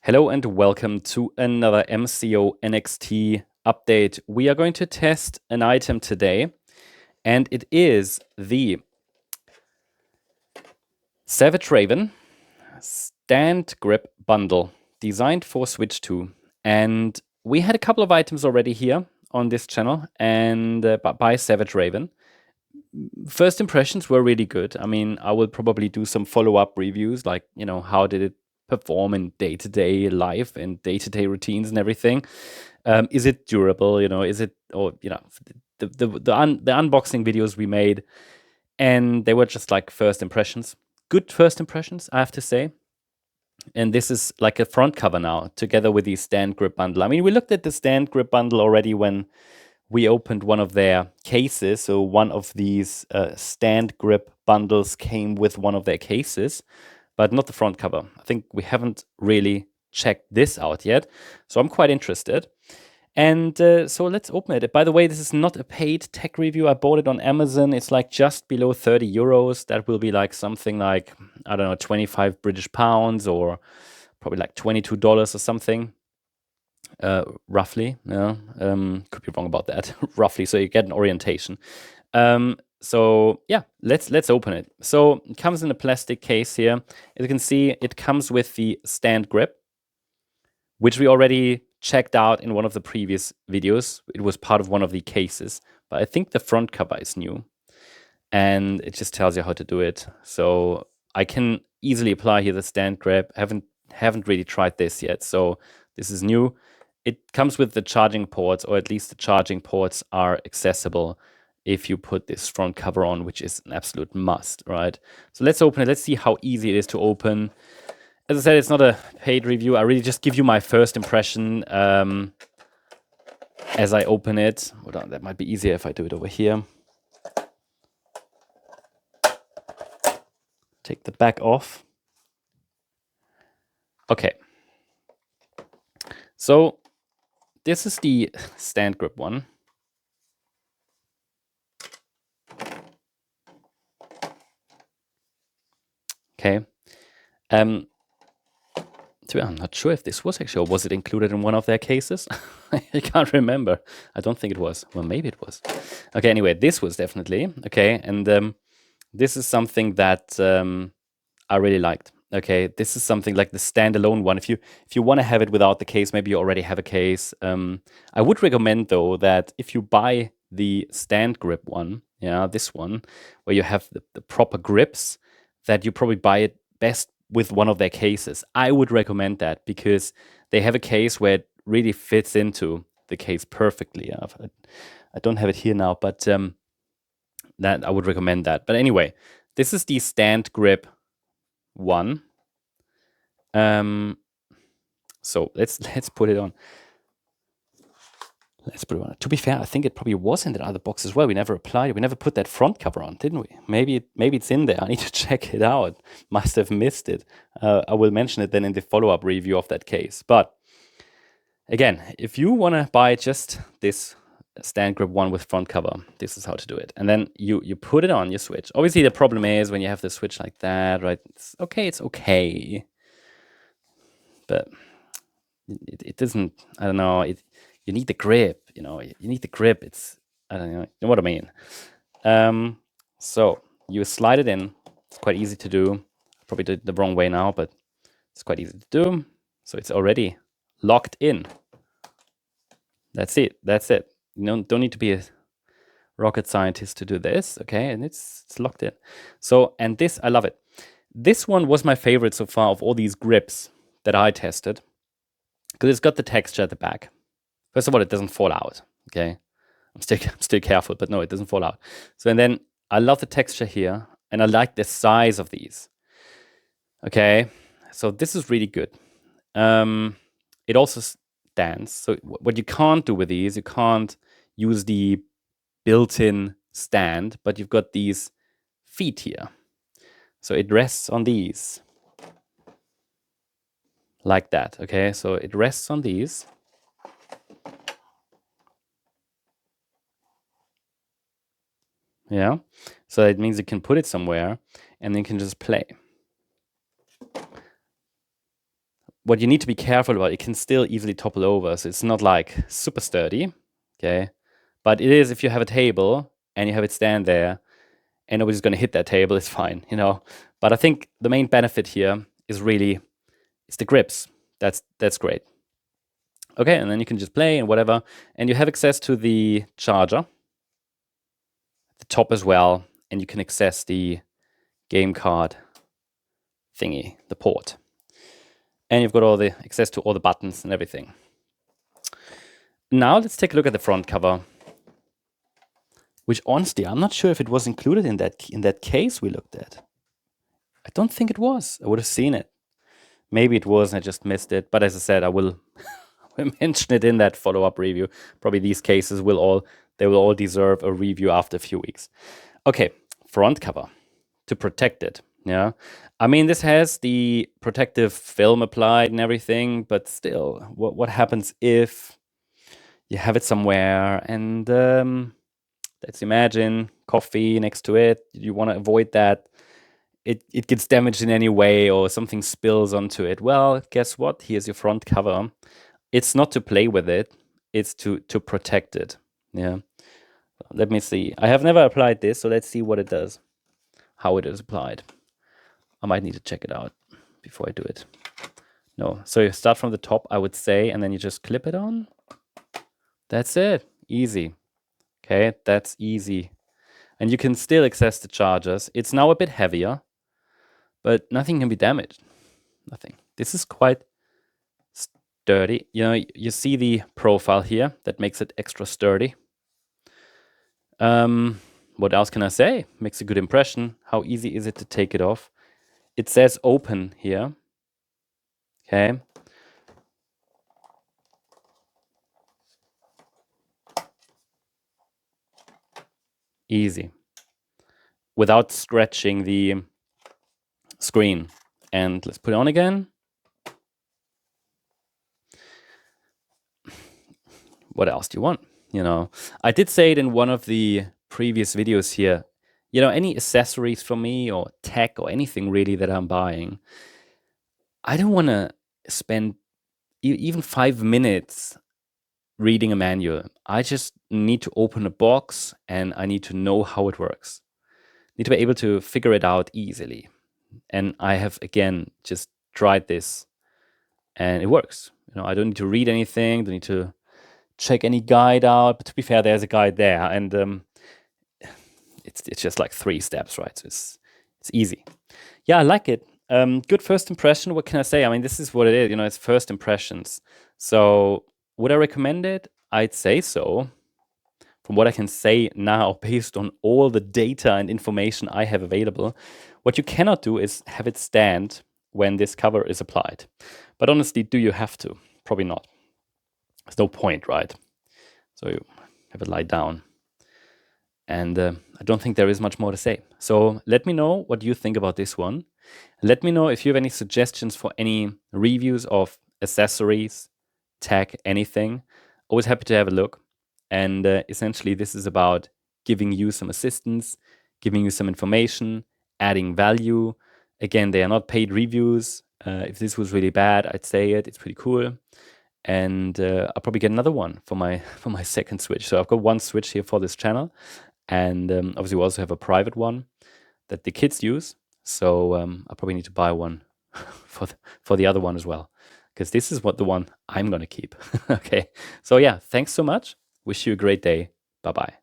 Hello and welcome to another MCO NXT update. We are going to test an item today, and it is the Savage Raven StandGrip bundle designed for Switch 2. And we had a couple of items already here on this channel and by Savage Raven. First impressions were really good. I mean, I will probably do some follow-up reviews, like, how did it perform in day-to-day life and day-to-day routines and everything. Is it durable? Is it, or the unboxing videos we made, and they were just like first impressions, good first impressions, I have to say. And this is like a front cover now, together with the StandGrip bundle. I mean, we looked at the StandGrip bundle already when we opened one of their cases. So one of these StandGrip bundles came with one of their cases, but not the front cover. I think we haven't really checked this out yet, so I'm quite interested. And so let's open it. By the way, this is not a paid tech review. I bought it on Amazon. It's like just below 30 euros. That will be like something like, I don't know, 25 British pounds or probably like $22 or something. Roughly, yeah. Could be wrong about that. Roughly, so you get an orientation. So yeah, let's open it. So it comes in a plastic case here. As you can see, it comes with the StandGrip, which we already checked out in one of the previous videos. It was part of one of the cases, but I think the front cover is new, and it just tells you how to do it. So I can easily apply here the StandGrip. Haven't really tried this yet, so this is new. It comes with the charging ports, or at least the charging ports are accessible if you put this front cover on, which is an absolute must, right? So let's open it. Let's see how easy it is to open. As I said, it's not a paid review. I really just give you my first impression as I open it. Hold on, that might be easier if I do it over here. Take the back off. Okay. So this is the StandGrip one. Okay. I'm not sure if this was actually, or was it included in one of their cases? I can't remember. I don't think it was. Well, maybe it was. Okay, anyway, this was definitely. Okay, and this is something that I really liked. Okay, this is something like the standalone one. If you want to have it without the case, maybe you already have a case. I would recommend, though, that if you buy the StandGrip one, yeah, this one, where you have the proper grips, that you probably buy it best with one of their cases. I would recommend that because they have a case where it really fits into the case perfectly. I don't have it here now, but that I would recommend that. But anyway, this is the StandGrip one. So let's put it on. Let's put it on. To be fair, I think it probably was in that other box as well. We never applied it. We never put that front cover on, didn't we? Maybe it's in there. I need to check it out. Must have missed it. I will mention it then in the follow-up review of that case. But again, if you want to buy just this StandGrip one with front cover, this is how to do it. And then you put it on your Switch. Obviously, the problem is when you have the Switch like that, right? It's okay. But it doesn't, I don't know, you need the grip, you need the grip. I don't know, you know what I mean? So you slide it in. It's quite easy to do. Probably did it the wrong way now, but it's quite easy to do. So it's already locked in. That's it. You don't need to be a rocket scientist to do this, okay? And it's locked in. So, and this, I love it. This one was my favorite so far of all these grips that I tested, because it's got the texture at the back. First of all, it doesn't fall out, okay? I'm still careful, but no, it doesn't fall out. So, and then I love the texture here, and I like the size of these. Okay, so this is really good. It also stands. So what you can't do with these, you can't use the built-in stand, but you've got these feet here. So it rests on these. Like that, okay? So it rests on these. Yeah, so it means you can put it somewhere and then you can just play. what you need to be careful about, it can still easily topple over. So it's not like super sturdy, okay? But it is, if you have a table and you have it stand there and nobody's going to hit that table, it's fine, you know? But I think the main benefit here is really, it's the grips. That's great. Okay, and then you can just play and whatever. And you have access to the charger at the top as well. And you can access the game card thingy, the port. And you've got all the access to all the buttons and everything. Now let's take a look at the front cover, which honestly, I'm not sure if it was included in that case we looked at. I don't think it was. I would have seen it. Maybe it was and I just missed it. But as I said, I will mention it in that follow-up review. Probably these cases will all deserve a review after a few weeks. Okay, front cover to protect it. Yeah, I mean, this has the protective film applied and everything, but still, what happens if you have it somewhere and let's imagine coffee next to it. You want to avoid that it gets damaged in any way or something spills onto it. Well, guess what? Here's your front cover. It's not to play with it. It's to protect it. Yeah. Let me see. I have never applied this, so let's see what it does. How it is applied. I might need to check it out before I do it. No. So you start from the top, I would say, and then you just clip it on. That's it. Easy. Okay, that's easy. And you can still access the chargers. It's now a bit heavier, but nothing can be damaged. Nothing. This is quite sturdy. You know, you see the profile here that makes it extra sturdy. What else can I say? Makes a good impression. How easy is it to take it off? It says open here. Okay. Easy. Without scratching the screen. And let's put it on again. What else do you want? You know, I did say it in one of the previous videos here. You know, any accessories from me or tech or anything really that I'm buying, I don't want to spend even 5 minutes reading a manual. I just need to open a box and I need to know how it works. Need to be able to figure it out easily. And I have, again, just tried this and it works. You know, I don't need to read anything, don't need to check any guide out. But to be fair, there's a guide there and it's just like 3 steps, right? So it's easy. Yeah, I like it. Good first impression. What can I say? I mean, this is what it is. You know, it's first impressions. So would I recommend it? I'd say so. From what I can say now, based on all the data and information I have available, what you cannot do is have it stand when this cover is applied. But honestly, do you have to? Probably not. There's no point, right? So you have it lie down. And I don't think there is much more to say. So let me know what you think about this one. Let me know if you have any suggestions for any reviews of accessories, tech, anything. Always happy to have a look. And essentially, this is about giving you some assistance, giving you some information, adding value. Again, they are not paid reviews. If this was really bad, I'd say it. It's pretty cool. And I'll probably get another one for my second Switch. So I've got one Switch here for this channel. And obviously, we also have a private one that the kids use. So I probably need to buy one for the other one as well, because this is the one I'm going to keep. Okay. So yeah, thanks so much. Wish you a great day. Bye-bye.